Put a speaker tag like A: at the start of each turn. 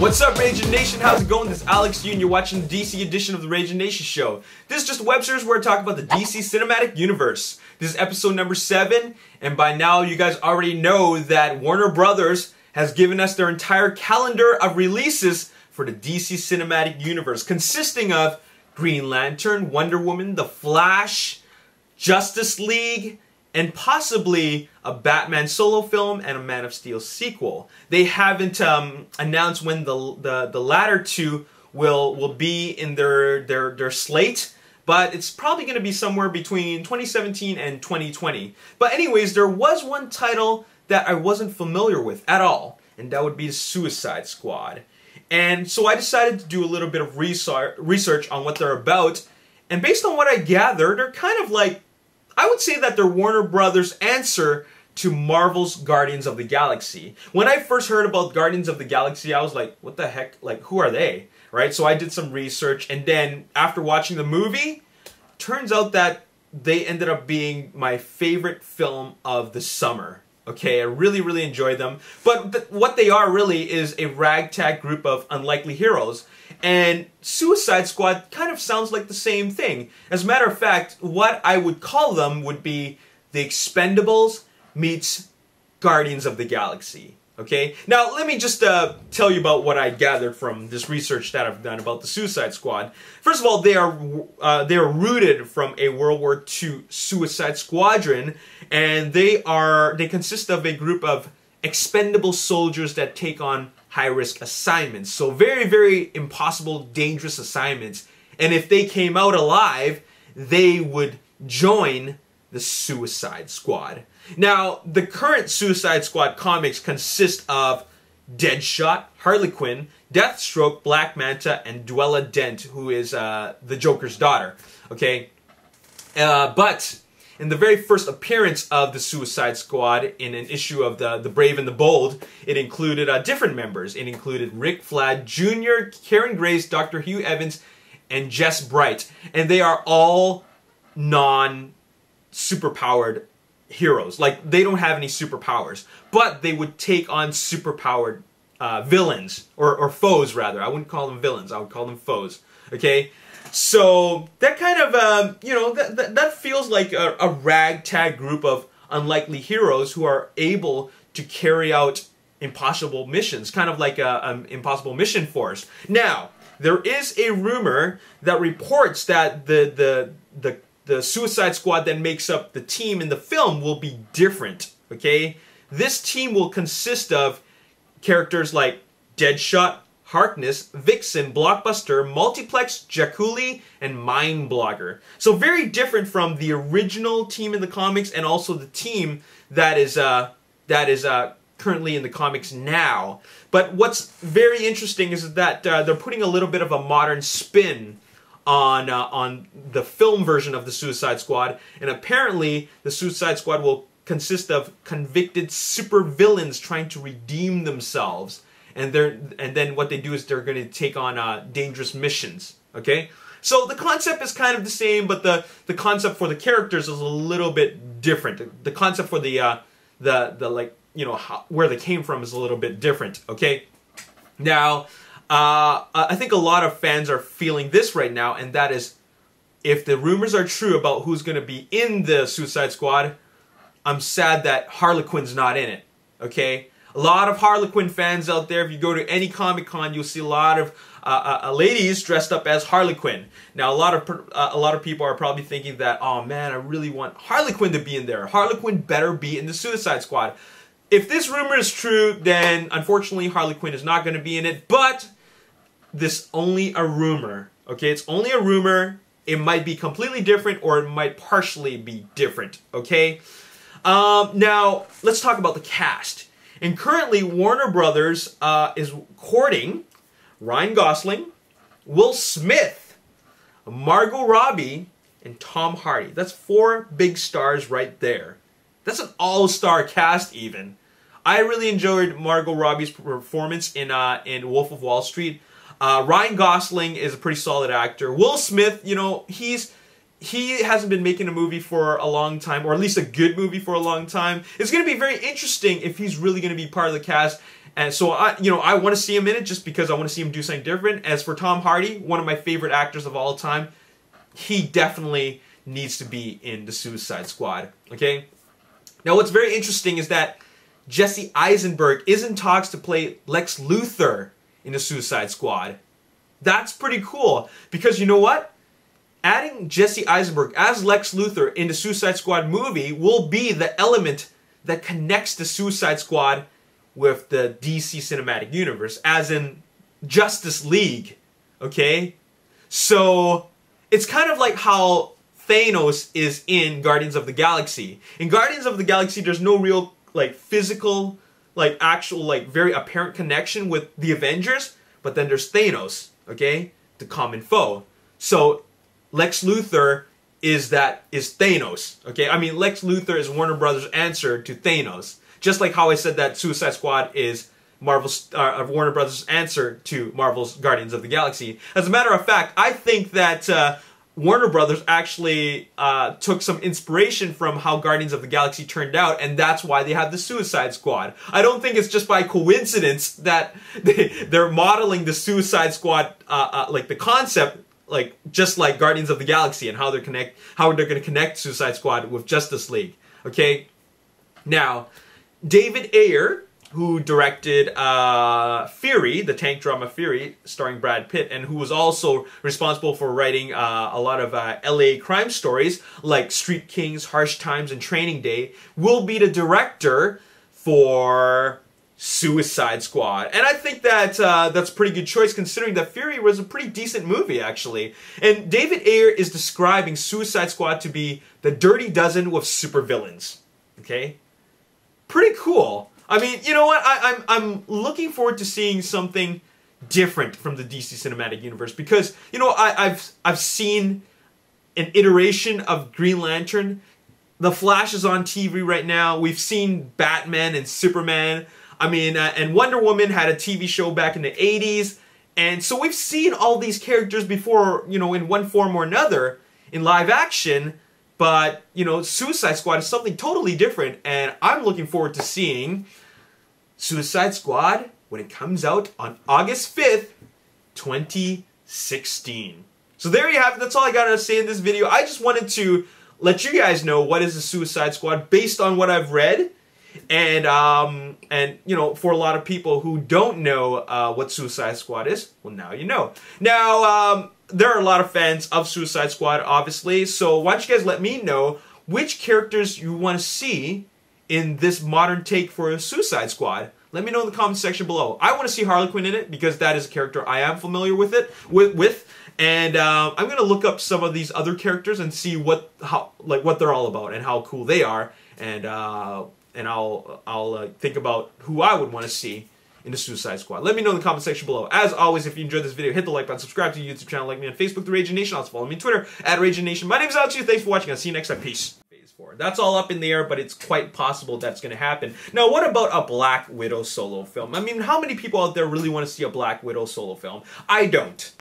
A: What's up, Ragin Nation? How's it going? This is Alex Yu, and you're watching the DC edition of the Ragin Nation Show. This is just a web series where I talk about the DC Cinematic Universe. This is episode number 7, and by now you guys already know that Warner Brothers has given us their entire calendar of releases for the DC Cinematic Universe, consisting of Green Lantern, Wonder Woman, The Flash, Justice League, and possibly a Batman solo film and a Man of Steel sequel. They haven't announced when the latter two will be in their slate, but it's probably going to be somewhere between 2017 and 2020. But anyways, there was one title that I wasn't familiar with at all, and that would be the Suicide Squad. And so I decided to do a little bit of research on what they're about, and based on what I gathered, they're kind of like, I would say that they're Warner Brothers' answer to Marvel's Guardians of the Galaxy. When I first heard about Guardians of the Galaxy, I was like, what the heck? Like, who are they? Right? So I did some research, and then after watching the movie, turns out that they ended up being my favorite film of the summer. Okay, I really enjoyed them. But what they are really is a ragtag group of unlikely heroes. And Suicide Squad kind of sounds like the same thing. As a matter of fact, what I would call them would be the Expendables meets Guardians of the Galaxy. Okay? Now, let me just tell you about what I gathered from this research that I've done about the Suicide Squad. First of all, they are rooted from a World War II Suicide Squadron, and they consist of a group of expendable soldiers that take on high-risk assignments. So very impossible, dangerous assignments. And if they came out alive, they would join the Suicide Squad. Now, the current Suicide Squad comics consist of Deadshot, Harley Quinn, Deathstroke, Black Manta, and Duella Dent, who is the Joker's daughter. Okay? But in the very first appearance of the Suicide Squad in an issue of the Brave and the Bold, it included different members. It included Rick Flag Jr., Karen Grace, Dr. Hugh Evans, and Jess Bright. And they are all non-superpowered heroes. Like, they don't have any superpowers. But they would take on superpowered villains, or foes, rather. I wouldn't call them villains. I would call them foes. Okay? So that kind of, that feels like a ragtag group of unlikely heroes who are able to carry out impossible missions, kind of like an impossible mission force. Now, there is a rumor that reports that the Suicide Squad that makes up the team in the film will be different, okay? This team will consist of characters like Deadshot, Harkness, Vixen, Blockbuster, Multiplex, Jaculi, and Mind Blogger. So very different from the original team in the comics, and also the team that is currently in the comics now. But what's very interesting is that they're putting a little bit of a modern spin on the film version of the Suicide Squad, and apparently the Suicide Squad will consist of convicted supervillains trying to redeem themselves. And then what they do is they're going to take on dangerous missions. Okay, so the concept is kind of the same, but the concept for the characters is a little bit different. The concept for the like, you know, where they came from is a little bit different. Okay, now I think a lot of fans are feeling this right now, and that is, if the rumors are true about who's going to be in the Suicide Squad, I'm sad that Harley Quinn's not in it. Okay. A lot of Harley Quinn fans out there. If you go to any Comic-Con, you'll see a lot of ladies dressed up as Harley Quinn. Now, a lot of people are probably thinking that, oh man, I really want Harley Quinn to be in there. Harley Quinn better be in the Suicide Squad. If this rumor is true, then unfortunately Harley Quinn is not going to be in it. But this is only a rumor. Okay, it's only a rumor. It might be completely different, or it might partially be different. Okay. Now let's talk about the cast. And currently, Warner Brothers is courting Ryan Gosling, Will Smith, Margot Robbie, and Tom Hardy. That's 4 big stars right there. That's an all-star cast, even. I really enjoyed Margot Robbie's performance in Wolf of Wall Street. Ryan Gosling is a pretty solid actor. Will Smith, you know, he hasn't been making a movie for a long time, or at least a good movie for a long time. It's going to be very interesting if he's really going to be part of the cast, And so I want to see him in it just because I want to see him do something different. As for Tom Hardy, one of my favorite actors of all time, he definitely needs to be in the Suicide Squad. Okay. Now, what's very interesting is that Jesse Eisenberg is in talks to play Lex Luthor in the Suicide Squad. That's pretty cool because you know what? Adding Jesse Eisenberg as Lex Luthor in the Suicide Squad movie will be the element that connects the Suicide Squad with the DC Cinematic Universe, as in Justice League, okay? So, it's kind of like how Thanos is in Guardians of the Galaxy. In Guardians of the Galaxy, there's no real, like, physical, like, actual, like, very apparent connection with the Avengers, but then there's Thanos, okay? The common foe. So, Lex Luthor is Thanos, okay? I mean, Lex Luthor is Warner Brothers' answer to Thanos. Just like how I said that Suicide Squad is Warner Brothers' answer to Marvel's Guardians of the Galaxy. As a matter of fact, I think that Warner Brothers actually took some inspiration from how Guardians of the Galaxy turned out, and that's why they have the Suicide Squad. I don't think it's just by coincidence that they're modeling the Suicide Squad, like the concept, like just like Guardians of the Galaxy, and how they're going to connect Suicide Squad with Justice League. Okay, now David Ayer, who directed Fury, the tank drama Fury, starring Brad Pitt, and who was also responsible for writing a lot of LA crime stories like Street Kings, Harsh Times, and Training Day, will be the director for Suicide Squad. And I think that that's a pretty good choice, considering that Fury was a pretty decent movie, actually. And David Ayer is describing Suicide Squad to be the Dirty Dozen with supervillains. Okay? Pretty cool. I mean, you know what? I'm looking forward to seeing something different from the DC Cinematic Universe, because you know I've seen an iteration of Green Lantern. The Flash is on TV right now. We've seen Batman and Superman. I mean, and Wonder Woman had a TV show back in the 80s, and so we've seen all these characters before, you know, in one form or another in live action. But, you know, Suicide Squad is something totally different, and I'm looking forward to seeing Suicide Squad when it comes out on August 5th, 2016. So there you have it. That's all I got to say in this video. I just wanted to let you guys know what is the Suicide Squad based on what I've read. And you know, for a lot of people who don't know what Suicide Squad is, well, now you know. Now, there are a lot of fans of Suicide Squad, obviously, so why don't you guys let me know which characters you want to see in this modern take for Suicide Squad. Let me know in the comment section below. I want to see Harley Quinn in it, because that is a character I am familiar with and I'm going to look up some of these other characters and see what they're all about and how cool they are, and I'll think about who I would want to see in the Suicide Squad. Let me know in the comment section below. As always, if you enjoyed this video, hit the like button, subscribe to the YouTube channel, like me on Facebook, The Ragin Nation. Also follow me on Twitter, @RaginNation. My name is Alex. Thanks for watching. I'll see you next time. Peace. Phase 4. That's all up in the air, but it's quite possible that's going to happen. Now, what about a Black Widow solo film? I mean, how many people out there really want to see a Black Widow solo film? I don't.